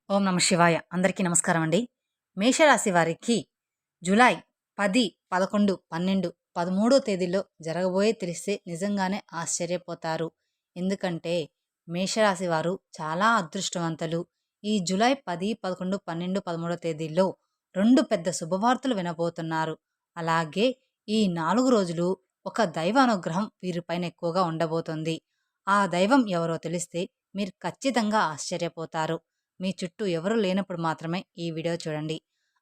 ఓం నమ శివాయ. అందరికీ నమస్కారం అండి. మేషరాశి వారికి జూలై 10, 11, 12, 13 తేదీల్లో జరగబోయే తెలిస్తే నిజంగానే ఆశ్చర్యపోతారు. ఎందుకంటే మేషరాశి వారు చాలా అదృష్టవంతులు. ఈ జూలై 10, 11, 12, 13 తేదీల్లో 2 పెద్ద శుభవార్తలు వినబోతున్నారు. అలాగే ఈ 4 రోజులు ఒక దైవ అనుగ్రహం వీరిపైన ఎక్కువగా ఉండబోతుంది. ఆ దైవం ఎవరో తెలిస్తే మీరు ఖచ్చితంగా ఆశ్చర్యపోతారు. మీ చుట్టూ ఎవరు లేనప్పుడు మాత్రమే ఈ వీడియో చూడండి.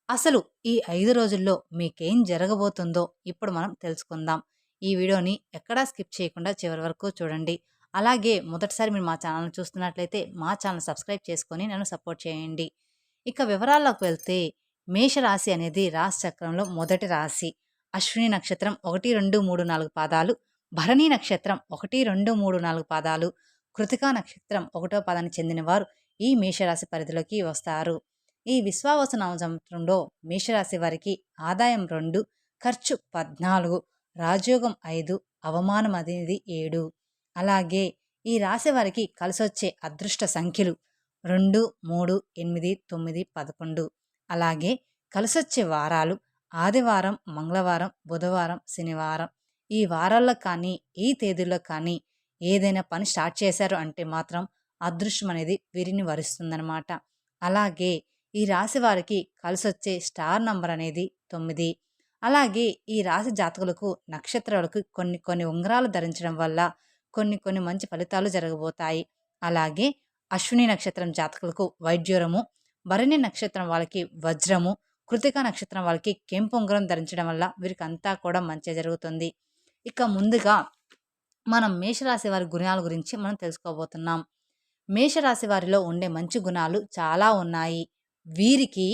అసలు ఈ 5 రోజుల్లో మీకేం జరగబోతుందో ఇప్పుడు మనం తెలుసుకుందాం. ఈ వీడియోని ఎక్కడా స్కిప్ చేయకుండా చివరి వరకు చూడండి. అలాగే మొదటిసారి మీరు మా ఛానల్‌ని చూస్తున్నట్లయితే మా ఛానల్ సబ్స్క్రైబ్ చేసుకొని నన్ను సపోర్ట్ చేయండి. ఇక వివరాల్లోకి వెళ్తే మేషరాశి అనేది రాశి చక్రంలో మొదటి రాశి. అశ్విని నక్షత్రం 1, 2, 3, 4 పాదాలు, భరణి నక్షత్రం 1, 2, 3, 4 పాదాలు, కృతికా నక్షత్రం 1వ పాదానికి చెందినవారు ఈ మేషరాశి పరిధిలోకి వస్తారు. ఈ విశ్వావసు సంవత్సరంలో మేషరాశి వారికి ఆదాయం 2, ఖర్చు 14, రాజయోగం 5, అవమానం అనేది 7. అలాగే ఈ రాశి వారికి కలిసొచ్చే అదృష్ట సంఖ్యలు 2, 3, 8, 9, 11. అలాగే కలిసొచ్చే వారాలు ఆదివారం, మంగళవారం, బుధవారం, శనివారం. ఈ వారాల్లో కానీ ఈ తేదీల్లో కానీ ఏదైనా పని స్టార్ట్ చేశారు అంటే మాత్రం అదృష్టం అనేది వీరిని వరిస్తుందన్నమాట. అలాగే ఈ రాశి వారికి కలిసొచ్చే స్టార్ నంబర్ అనేది 9. అలాగే ఈ రాశి జాతకులకు నక్షత్రాలకు కొన్ని ఉంగరాలు ధరించడం వల్ల కొన్ని మంచి ఫలితాలు జరగబోతాయి. అలాగే అశ్విని నక్షత్రం జాతకులకు వైడ్యూరము, భరణి నక్షత్రం వాళ్ళకి వజ్రము, కృతిక నక్షత్రం వాళ్ళకి కెంపు ఉంగరం ధరించడం వల్ల వీరికి అంతా కూడా మంచి జరుగుతుంది. ఇక ముందుగా మనం మేషరాశి వారి గుణాల గురించి మనం తెలుసుకోబోతున్నాం. మేషరాశి వారిలో ఉండే మంచి గుణాలు చాలా ఉన్నాయి. వీరికి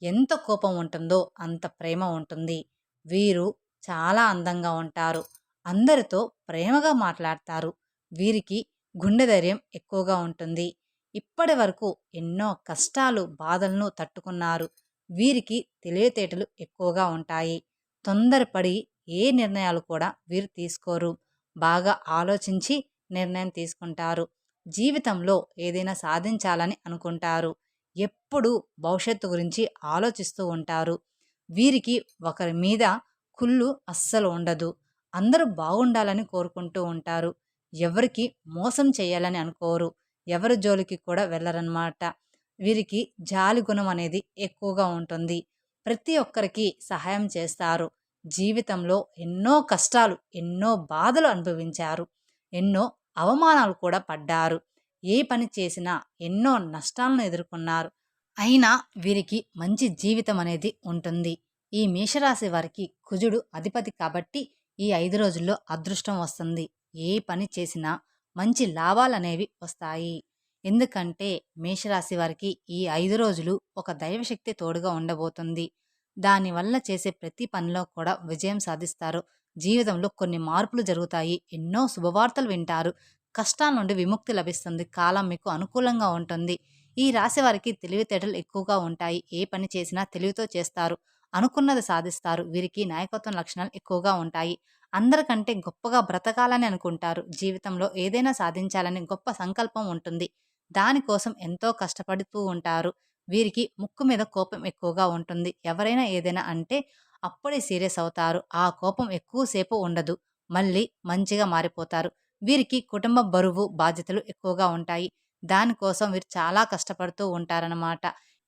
ఎంత కోపం ఉంటుందో అంత ప్రేమ ఉంటుంది. వీరు చాలా అందంగా ఉంటారు. అందరితో ప్రేమగా మాట్లాడతారు. వీరికి గుండె ధైర్యం ఎక్కువగా ఉంటుంది. ఇప్పటి వరకు ఎన్నో కష్టాలు బాధలను తట్టుకున్నారు. వీరికి తెలివితేటలు ఎక్కువగా ఉంటాయి. తొందరపడి ఏ నిర్ణయాలు కూడా వీరు తీసుకోరు. బాగా ఆలోచించి నిర్ణయం తీసుకుంటారు. జీవితంలో ఏదైనా సాధించాలని అనుకుంటారు. ఎప్పుడూ భవిష్యత్తు గురించి ఆలోచిస్తూ ఉంటారు. వీరికి ఒకరి మీద కుళ్ళు అస్సలు ఉండదు. అందరూ బాగుండాలని కోరుకుంటూ ఉంటారు. ఎవరికి మోసం చేయాలని అనుకోరు. ఎవరి జోలికి కూడా వెళ్ళరన్నమాట. వీరికి జాలి గుణం అనేది ఎక్కువగా ఉంటుంది. ప్రతి ఒక్కరికి సహాయం చేస్తారు. జీవితంలో ఎన్నో కష్టాలు, ఎన్నో బాధలు అనుభవించారు. ఎన్నో అవమానాలు కూడా పడ్డారు. ఏ పని చేసినా ఎన్నో నష్టాలను ఎదుర్కొన్నారు. అయినా వీరికి మంచి జీవితం అనేది ఉంటుంది. ఈ మేషరాశి వారికి కుజుడు అధిపతి కాబట్టి ఈ 5 రోజుల్లో అదృష్టం వస్తుంది. ఏ పని చేసినా మంచి లాభాలనేవి వస్తాయి. ఎందుకంటే మేషరాశి వారికి ఈ 5 రోజులు ఒక దైవశక్తి తోడుగా ఉండబోతుంది. దానివల్ల చేసే ప్రతి పనిలో కూడా విజయం సాధిస్తారు. జీవితంలో కొన్ని మార్పులు జరుగుతాయి. ఎన్నో శుభవార్తలు వింటారు. కష్టాల నుండి విముక్తి లభిస్తుంది. కాలం మీకు అనుకూలంగా ఉంటుంది. ఈ రాశి వారికి తెలివితేటలు ఎక్కువగా ఉంటాయి. ఏ పని చేసినా తెలివితో చేస్తారు. అనుకున్నది సాధిస్తారు. వీరికి నాయకత్వం లక్షణాలు ఎక్కువగా ఉంటాయి. అందరికంటే గొప్పగా బ్రతకాలని అనుకుంటారు. జీవితంలో ఏదైనా సాధించాలని గొప్ప సంకల్పం ఉంటుంది. దానికోసం ఎంతో కష్టపడుతూ ఉంటారు. వీరికి ముక్కు మీద కోపం ఎక్కువగా ఉంటుంది. ఎవరైనా ఏదైనా అంటే అప్పుడే సీరియస్ అవుతారు. ఆ కోపం ఎక్కువసేపు ఉండదు. మళ్ళీ మంచిగా మారిపోతారు. వీరికి కుటుంబ బరువు బాధ్యతలు ఎక్కువగా ఉంటాయి. దానికోసం వీరు చాలా కష్టపడుతూ ఉంటారన్నమాట.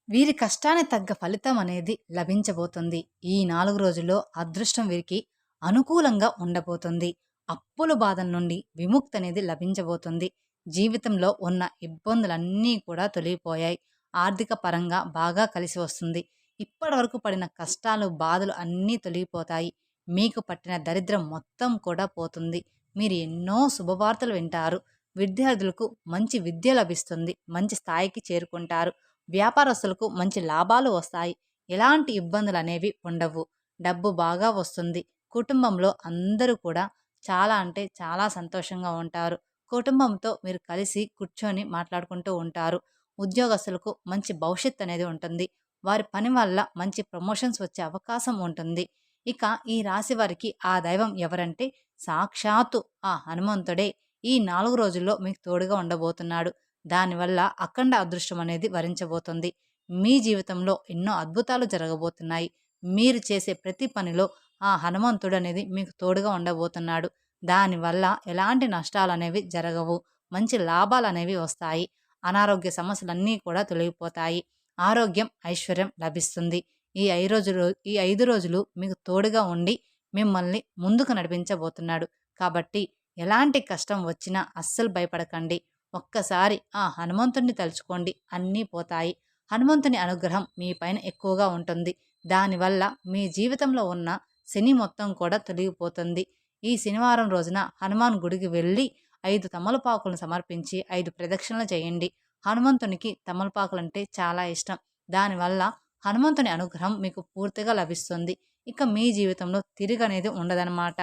వీరి కష్టానికి తగ్గ ఫలితం అనేది లభించబోతుంది. ఈ 4 రోజుల్లో అదృష్టం వీరికి అనుకూలంగా ఉండబోతుంది. అప్పుల బాధల నుండి విముక్తి అనేది లభించబోతుంది. జీవితంలో ఉన్న ఇబ్బందులన్నీ కూడా తొలగిపోయాయి. ఆర్థిక పరంగా బాగా కలిసి వస్తుంది. ఇప్పటి వరకు పడిన కష్టాలు బాధలు అన్నీ తొలగిపోతాయి. మీకు పట్టిన దరిద్రం మొత్తం కూడా పోతుంది. మీరు ఎన్నో శుభవార్తలు వింటారు. విద్యార్థులకు మంచి విద్య లభిస్తుంది. మంచి స్థాయికి చేరుకుంటారు. వ్యాపారస్తులకు మంచి లాభాలు వస్తాయి. ఎలాంటి ఇబ్బందులు అనేవి ఉండవు. డబ్బు బాగా వస్తుంది. కుటుంబంలో అందరూ కూడా చాలా అంటే చాలా సంతోషంగా ఉంటారు. కుటుంబంతో మీరు కలిసి కూర్చొని మాట్లాడుకుంటూ ఉంటారు. ఉద్యోగస్తులకు మంచి భవిష్యత్తు అనేది ఉంటుంది. వారి పని వల్ల మంచి ప్రమోషన్స్ వచ్చే అవకాశం ఉంటుంది. ఇక ఈ రాశి వారికి ఆ దైవం ఎవరంటే సాక్షాత్తు ఆ హనుమంతుడే ఈ 4 రోజుల్లో మీకు తోడుగా ఉండబోతున్నాడు. దానివల్ల అఖండ అదృష్టం అనేది వరించబోతుంది. మీ జీవితంలో ఎన్నో అద్భుతాలు జరగబోతున్నాయి. మీరు చేసే ప్రతి పనిలో ఆ హనుమంతుడు అనేది మీకు తోడుగా ఉండబోతున్నాడు. దానివల్ల ఎలాంటి నష్టాలనేవి జరగవు. మంచి లాభాలనేవి వస్తాయి. అనారోగ్య సమస్యలన్నీ కూడా తొలగిపోతాయి. ఆరోగ్యం, ఐశ్వర్యం లభిస్తుంది. ఈ 5 రోజులు మీకు తోడుగా ఉండి మిమ్మల్ని ముందుకు నడిపించబోతున్నాడు. కాబట్టి ఎలాంటి కష్టం వచ్చినా అస్సలు భయపడకండి. ఒక్కసారి ఆ హనుమంతుడిని తలుచుకోండి, అన్నీ పోతాయి. హనుమంతుని అనుగ్రహం మీ పైన ఎక్కువగా ఉంటుంది. దానివల్ల మీ జీవితంలో ఉన్న శని మొత్తం కూడా తొలగిపోతుంది. ఈ శనివారం రోజున హనుమాన్ గుడికి వెళ్ళి 5 తమలపాకులను సమర్పించి 5 ప్రదక్షిణలు చేయండి. హనుమంతునికి తమలపాకులంటే చాలా ఇష్టం. దానివల్ల హనుమంతుని అనుగ్రహం మీకు పూర్తిగా లభిస్తుంది. ఇక మీ జీవితంలో తిరుగనేది ఉండదన్నమాట.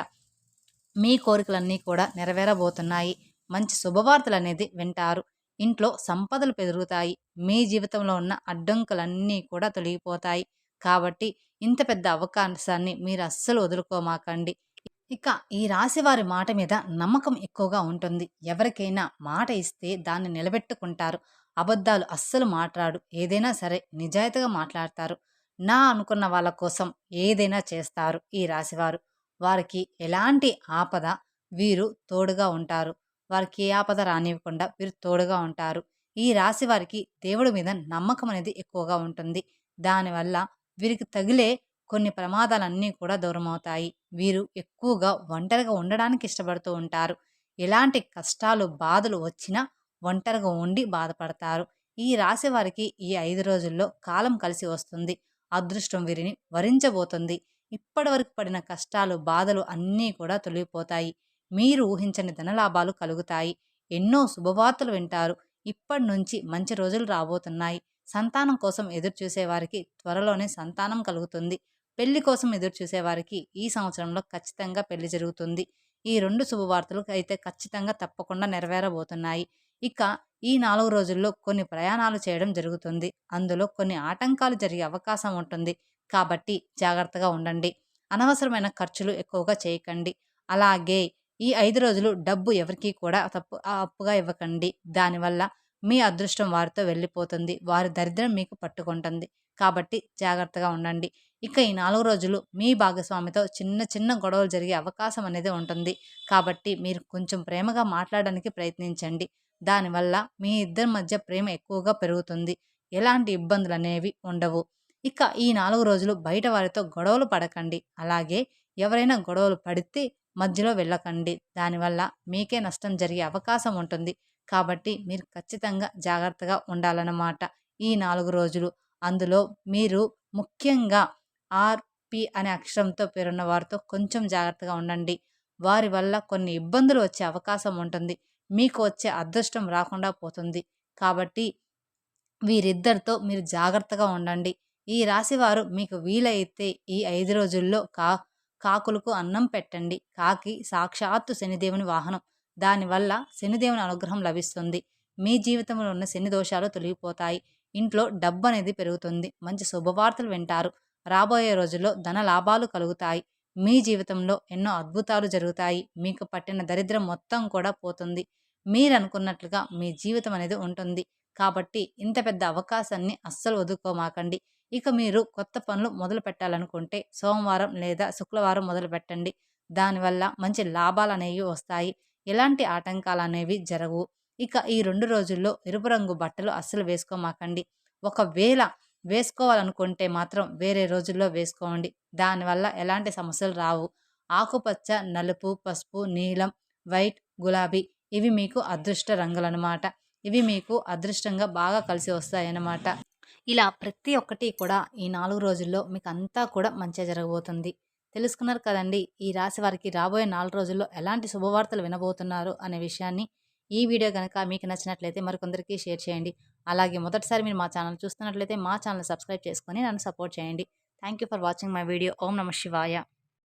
మీ కోరికలన్నీ కూడా నెరవేరబోతున్నాయి. మంచి శుభవార్తలనేది వింటారు. ఇంట్లో సంపదలు పెరుగుతాయి. మీ జీవితంలో ఉన్న అడ్డంకులన్నీ కూడా తొలగిపోతాయి. కాబట్టి ఇంత పెద్ద అవకాశాన్ని మీరు అస్సలు వదులుకోమాకండి. ఇక ఈ రాశి వారి మాట మీద నమ్మకం ఎక్కువగా ఉంటుంది. ఎవరికైనా మాట ఇస్తే దాన్ని నిలబెట్టుకుంటారు. అబద్ధాలు అస్సలు మాట్లాడు. ఏదైనా సరే నిజాయితీగా మాట్లాడతారు. నా అనుకున్న వాళ్ళ కోసం ఏదైనా చేస్తారు ఈ రాశివారు. వారికి ఎలాంటి ఆపద వీరు తోడుగా ఉంటారు. వారికి ఏ ఆపద రానివ్వకుండా వీరు తోడుగా ఉంటారు. ఈ రాశి వారికి దేవుడి మీద నమ్మకం అనేది ఎక్కువగా ఉంటుంది. దానివల్ల వీరికి తగిలే కొన్ని ప్రమాదాలన్నీ కూడా దూరమవుతాయి. వీరు ఎక్కువగా ఒంటరిగా ఉండడానికి ఇష్టపడుతూ ఉంటారు. ఎలాంటి కష్టాలు, బాధలు వచ్చినా ఒంటరిగా ఉండి బాధపడతారు. ఈ రాశి వారికి ఈ 5 రోజుల్లో కాలం కలిసి వస్తుంది. అదృష్టం వీరిని వరించబోతుంది. ఇప్పటివరకు పడిన కష్టాలు, బాధలు అన్నీ కూడా తొలగిపోతాయి. మీరు ఊహించని ధనలాభాలు కలుగుతాయి. ఎన్నో శుభవార్తలు వింటారు. ఇప్పటి నుంచి మంచి రోజులు రాబోతున్నాయి. సంతానం కోసం ఎదురు చూసేవారికి త్వరలోనే సంతానం కలుగుతుంది. పెళ్లి కోసం ఎదురు చూసేవారికి ఈ సంవత్సరంలో ఖచ్చితంగా పెళ్లి జరుగుతుంది. ఈ 2 శుభవార్తలు అయితే ఖచ్చితంగా తప్పకుండా నెరవేరబోతున్నాయి. ఇక ఈ 4 రోజుల్లో కొన్ని ప్రయాణాలు చేయడం జరుగుతుంది. అందులో కొన్ని ఆటంకాలు జరిగే అవకాశం ఉంటుంది. కాబట్టి జాగ్రత్తగా ఉండండి. అనవసరమైన ఖర్చులు ఎక్కువగా చేయకండి. అలాగే ఈ 5 రోజులు డబ్బు ఎవరికీ కూడా అప్పుగా ఇవ్వకండి. దానివల్ల మీ అదృష్టం వారితో వెళ్ళిపోతుంది. వారి దరిద్రం మీకు పట్టుకుంటుంది. కాబట్టి జాగ్రత్తగా ఉండండి. ఇక ఈ 4 రోజులు మీ భాగస్వామితో చిన్న చిన్న గొడవలు జరిగే అవకాశం అనేది ఉంటుంది. కాబట్టి మీరు కొంచెం ప్రేమగా మాట్లాడడానికి ప్రయత్నించండి. దానివల్ల మీ ఇద్దరి మధ్య ప్రేమ ఎక్కువగా పెరుగుతుంది. ఎలాంటి ఇబ్బందులు అనేవి ఉండవు. ఇక ఈ 4 రోజులు బయట వారితో గొడవలు పడకండి. అలాగే ఎవరైనా గొడవలు పడితే మధ్యలో వెళ్ళకండి. దానివల్ల మీకే నష్టం జరిగే అవకాశం ఉంటుంది. కాబట్టి మీరు ఖచ్చితంగా జాగ్రత్తగా ఉండాలన్నమాట ఈ 4 రోజులు. అందులో మీరు ముఖ్యంగా ఆర్‌పి అనే అక్షరంతో పేరున్న వారితో కొంచెం జాగ్రత్తగా ఉండండి. వారి వల్ల కొన్ని ఇబ్బందులు వచ్చే అవకాశం ఉంటుంది. మీకు వచ్చే అదృష్టం రాకుండా పోతుంది. కాబట్టి వీరిద్దరితో మీరు జాగ్రత్తగా ఉండండి. ఈ రాశివారు మీకు వీలైతే ఈ 5 రోజుల్లో కాకులకు అన్నం పెట్టండి. కాకి సాక్షాత్తు శనిదేవుని వాహనం. దానివల్ల శనిదేవుని అనుగ్రహం లభిస్తుంది. మీ జీవితంలో ఉన్న శని దోషాలు తొలగిపోతాయి. ఇంట్లో డబ్బు అనేది పెరుగుతుంది. మంచి శుభవార్తలు వింటారు. రాబోయే రోజుల్లో ధన లాభాలు కలుగుతాయి. మీ జీవితంలో ఎన్నో అద్భుతాలు జరుగుతాయి. మీకు పట్టిన దరిద్రం మొత్తం కూడా పోతుంది. మీరు అనుకున్నట్లుగా మీ జీవితం అనేది ఉంటుంది. కాబట్టి ఇంత పెద్ద అవకాశాన్ని అస్సలు వదులుకోమాకండి. ఇక మీరు కొత్త పనులు మొదలు పెట్టాలనుకుంటే సోమవారం లేదా శుక్రవారం మొదలు పెట్టండి. దానివల్ల మంచి లాభాలు అనేవి వస్తాయి. ఎలాంటి ఆటంకాలు అనేవి జరగవు. ఇక ఈ 2 రోజుల్లో ఎరుపు రంగు బట్టలు అస్సలు వేసుకోమాకండి. ఒకవేళ వేసుకోవాలనుకుంటే మాత్రం వేరే రోజుల్లో వేసుకోండి. దానివల్ల ఎలాంటి సమస్యలు రావు. ఆకుపచ్చ, నలుపు, పసుపు, నీలం, వైట్, గులాబీ ఇవి మీకు అదృష్ట రంగులన్నమాట. ఇవి మీకు అదృష్టంగా బాగా కలిసి వస్తాయన్నమాట. ఇలా ప్రతి ఒక్కటి కూడా ఈ 4 రోజుల్లో మీకు అంతా కూడా మంచిగా జరగబోతుంది. తెలుసుకున్నారు కదండి ఈ రాశి వారికి రాబోయే 4 రోజుల్లో ఎలాంటి శుభవార్తలు వినబోతున్నారు అనే విషయాన్ని. ఈ వీడియో కనుక మీకు నచ్చినట్లయితే మరికొందరికి షేర్ చేయండి. అలాగే మొదటిసారి మీరు మా ఛానల్ చూస్తున్నట్లయితే మా ఛానల్ సబ్స్క్రైబ్ చేసుకొని నన్ను సపోర్ట్ చేయండి. Thank you for watching my video. ఓం నమః శివాయ.